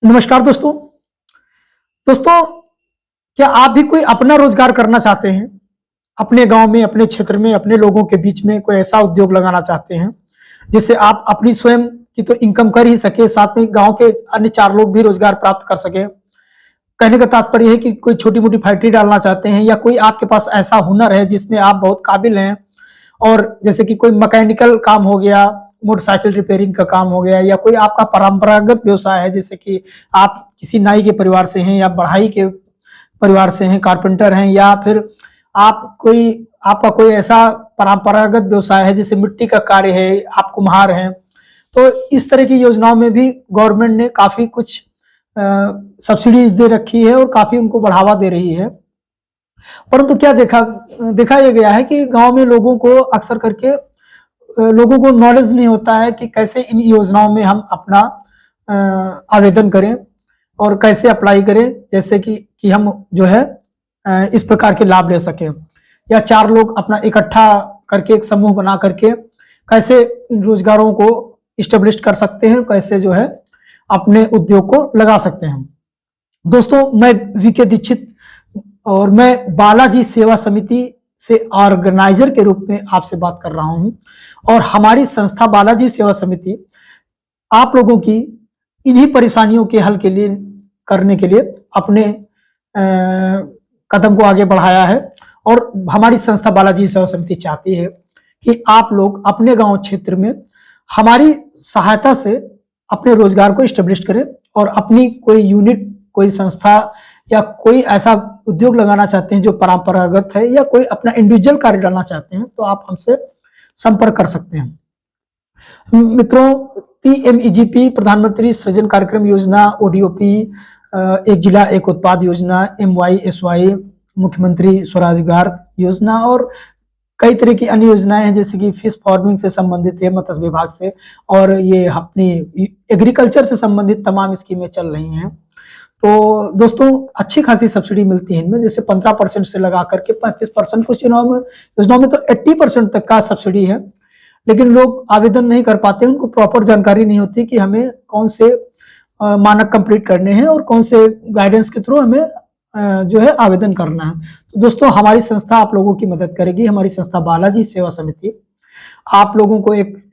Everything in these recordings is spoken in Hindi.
नमस्कार दोस्तों। दोस्तों, क्या आप भी कोई अपना रोजगार करना चाहते हैं? अपने गांव में, अपने क्षेत्र में, अपने लोगों के बीच में कोई ऐसा उद्योग लगाना चाहते हैं जिससे आप अपनी स्वयं की तो इनकम कर ही सके, साथ में गांव के अन्य 4 लोग भी रोजगार प्राप्त कर सके। कहने का तात्पर्य है कि कोई छोटी-मोटी फैक्ट्री डालना चाहते हैं या कोई आपके पास ऐसा हुनर है जिसमें आप बहुत काबिल हैं, और जैसे कि कोई मैकेनिकल काम हो गया, मोटरसाइकिल रिपेयरिंग का काम हो गया, या कोई आपका परंपरागत व्यवसाय है, जैसे कि आप किसी नाई के परिवार से हैं या बढ़ाई के परिवार से हैं, कारपेंटर हैं, या फिर आपका कोई ऐसा परंपरागत व्यवसाय है जैसे मिट्टी का कार्य है, आप कुम्हार हैं। तो इस तरह की योजनाओं में भी गवर्नमेंट ने काफ़ी कुछ सब्सिडीज दे रखी है और काफ़ी उनको बढ़ावा दे रही है। परंतु क्या देखा ये गया है कि गाँव में लोगों को अक्सर करके लोगों को नॉलेज नहीं होता है कि कैसे इन योजनाओं में हम अपना आवेदन करें और कैसे अप्लाई करें, जैसे कि हम जो है इस प्रकार के लाभ ले सकें, या 4 लोग अपना इकट्ठा करके एक समूह बना करके कैसे इन रोजगारों को इस्टेब्लिश कर सकते हैं, कैसे जो है अपने उद्योग को लगा सकते हैं। दोस्तों, मैं वीके दीक्षित और मैं बालाजी सेवा समिति से ऑर्गेनाइजर के रूप में आपसे बात कर रहा हूं, और हमारी संस्था बालाजी सेवा समिति आप लोगों की इन्हीं परेशानियों के हल के लिए करने के लिए अपने कदम को आगे बढ़ाया है। और हमारी संस्था बालाजी सेवा समिति चाहती है कि आप लोग अपने गांव क्षेत्र में हमारी सहायता से अपने रोजगार को इस्टेब्लिश करें, और अपनी कोई यूनिट, कोई संस्था या कोई ऐसा उद्योग लगाना चाहते हैं जो परंपरागत है, या कोई अपना इंडिविजुअल कार्य डालना चाहते हैं, तो आप हमसे संपर्क कर सकते हैं। मित्रों, पीएमईजीपी, प्रधानमंत्री सृजन कार्यक्रम योजना, ओडीओपी, एक जिला एक उत्पाद योजना, एमवाईएसवाई, मुख्यमंत्री स्वरोजगार योजना, और कई तरह की अन्य योजनाएं हैं जैसे कि फिश फार्मिंग से संबंधित है मत्स्य विभाग से, और ये अपनी एग्रीकल्चर से संबंधित तमाम स्कीमें चल रही हैं। तो दोस्तों, अच्छी खासी सब्सिडी मिलती है इनमें, जैसे 15% से लगा करके 35%, कुछ योजनाओं में तो 80% तक का सब्सिडी है। लेकिन लोग आवेदन नहीं कर पाते, उनको प्रॉपर जानकारी नहीं होती कि हमें कौन से मानक कंप्लीट करने हैं और कौन से गाइडेंस के थ्रू हमें जो है आवेदन करना है। तो दोस्तों, हमारी संस्था आप लोगों की मदद करेगी। हमारी संस्था बालाजी सेवा समिति आप लोगों को एक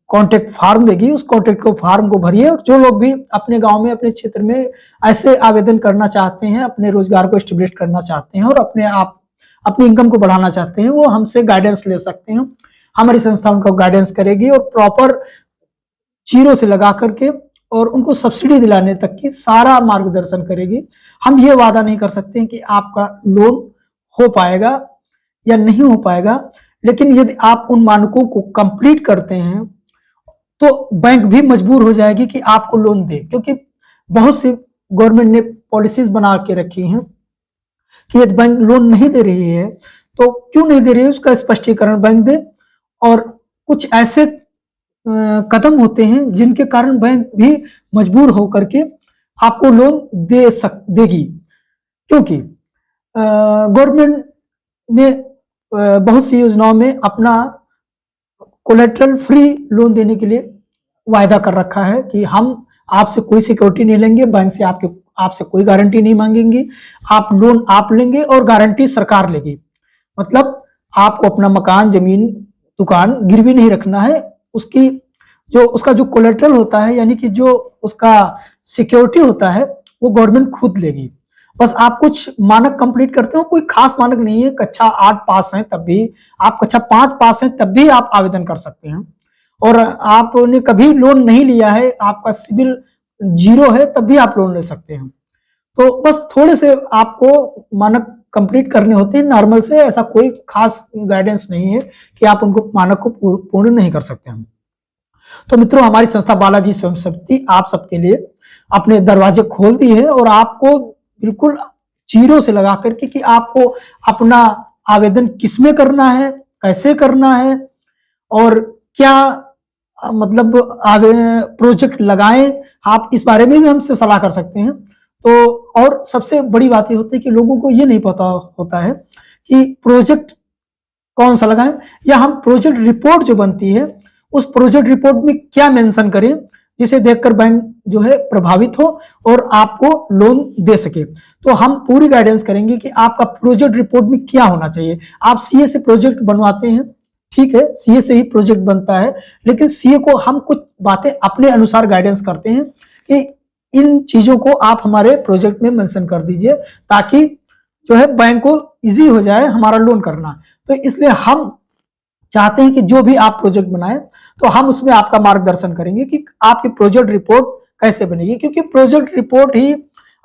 कॉन्टेक्ट फॉर्म देगी, उस कॉन्टेक्ट फॉर्म को भरिए, और जो लोग भी अपने गांव में, अपने क्षेत्र में ऐसे आवेदन करना चाहते हैं, अपने रोजगार को एस्टेब्लिश करना चाहते हैं और अपनी इनकम को बढ़ाना चाहते हैं, वो हमसे गाइडेंस ले सकते हैं। हमारी संस्था उनको गाइडेंस करेगी और प्रॉपर जीरो से लगा करके और उनको सब्सिडी दिलाने तक की सारा मार्गदर्शन करेगी। हम ये वादा नहीं कर सकते हैं कि आपका लोन हो पाएगा या नहीं हो पाएगा, लेकिन यदि आप उन मानकों को कंप्लीट करते हैं तो बैंक भी मजबूर हो जाएगी कि आपको लोन दे, क्योंकि बहुत सी गवर्नमेंट ने पॉलिसीज बना के रखी हैं कि यदि बैंक लोन नहीं दे रही है तो क्यों नहीं दे रही है, उसका स्पष्टीकरण बैंक दे। और कुछ ऐसे कदम होते हैं जिनके कारण बैंक भी मजबूर होकर के आपको लोन देगी, क्योंकि गवर्नमेंट ने बहुत सी योजनाओं में अपना कोलेटरल फ्री लोन देने के लिए वायदा कर रखा है कि हम आपसे कोई सिक्योरिटी नहीं लेंगे, बैंक से आपसे कोई गारंटी नहीं मांगेंगे, आप लोन आप लेंगे और गारंटी सरकार लेगी। मतलब आपको अपना मकान, जमीन, दुकान गिरवी नहीं रखना है, उसका जो कोलेटरल होता है, यानी कि जो उसका सिक्योरिटी होता है, वो गवर्नमेंट खुद लेगी। बस आप कुछ मानक कंप्लीट करते हो, कोई खास मानक नहीं है। कक्षा 8 पास हैं तब भी आप, कक्षा 5 पास हैं तब भी आप आवेदन कर सकते हैं, और आपने कभी लोन नहीं लिया है, आपका सिविल 0 है, तब भी आप लोन ले सकते हैं। तो बस थोड़े से आपको मानक कंप्लीट करने होते हैं नॉर्मल से, ऐसा कोई खास गाइडेंस नहीं है कि आप उनको मानक को पूर्ण नहीं कर सकते हैं। तो मित्रों, हमारी संस्था बालाजी सेवा समिति आप सबके लिए अपने दरवाजे खोलती है, और आपको बिल्कुल 0 से लगा करके कि आपको अपना आवेदन किसमें करना है, कैसे करना है, और क्या मतलब आगे प्रोजेक्ट लगाएं, आप इस बारे में भी हमसे सलाह कर सकते हैं। तो और सबसे बड़ी बात ये होती है कि लोगों को ये नहीं पता होता है कि प्रोजेक्ट कौन सा लगाएं, या हम प्रोजेक्ट रिपोर्ट जो बनती है उस प्रोजेक्ट रिपोर्ट में क्या मेंशन करें, जिसे देखकर बैंक जो है प्रभावित हो और आपको लोन दे सके। तो हम पूरी गाइडेंस करेंगे कि आपका प्रोजेक्ट रिपोर्ट में क्या होना चाहिए। आप सीए से प्रोजेक्ट बनवाते हैं, ठीक है, सीए से ही प्रोजेक्ट बनता है, लेकिन सीए को हम कुछ बातें अपने अनुसार गाइडेंस करते हैं कि इन चीजों को आप हमारे प्रोजेक्ट में मेंशन कर दीजिए, ताकि जो है बैंक को इजी हो जाए हमारा लोन करना। तो इसलिए हम चाहते हैं कि जो भी आप प्रोजेक्ट बनाए तो हम उसमें आपका मार्गदर्शन करेंगे कि आपकी प्रोजेक्ट रिपोर्ट कैसे बनेगी, क्योंकि प्रोजेक्ट रिपोर्ट ही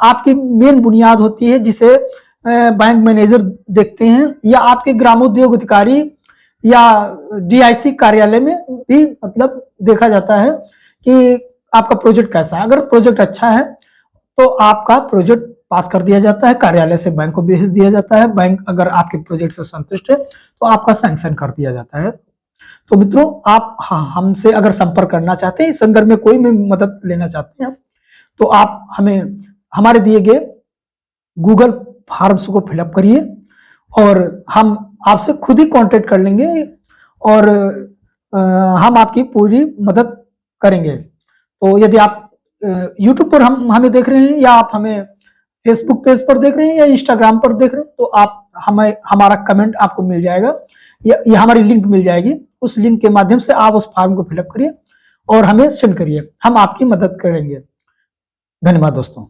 आपकी मेन बुनियाद होती है, जिसे बैंक मैनेजर देखते हैं, या आपके ग्रामोद्योग अधिकारी या डीआईसी कार्यालय में भी मतलब देखा जाता है कि आपका प्रोजेक्ट कैसा है। अगर प्रोजेक्ट अच्छा है तो आपका प्रोजेक्ट पास कर दिया जाता है, कार्यालय से बैंक को भेज दिया जाता है, बैंक अगर आपके प्रोजेक्ट से संतुष्ट है तो आपका सैंक्शन कर दिया जाता है। तो मित्रों, आप हमसे अगर संपर्क करना चाहते हैं, इस संदर्भ में कोई भी मदद लेना चाहते हैं, तो आप हमें हमारे दिए गए गूगल फॉर्म्स को फिलअप करिए और हम आपसे खुद ही कांटेक्ट कर लेंगे और हम आपकी पूरी मदद करेंगे। तो यदि आप यूट्यूब पर हमें देख रहे हैं, या आप हमें फेसबुक पेज पर देख रहे हैं, या इंस्टाग्राम पर देख रहे हैं, तो आप हमें हमारा कमेंट आपको मिल जाएगा, या हमारी लिंक मिल जाएगी। उस लिंक के माध्यम से आप उस फॉर्म को फिलअप करिए और हमें सेंड करिए, हम आपकी मदद करेंगे। धन्यवाद दोस्तों।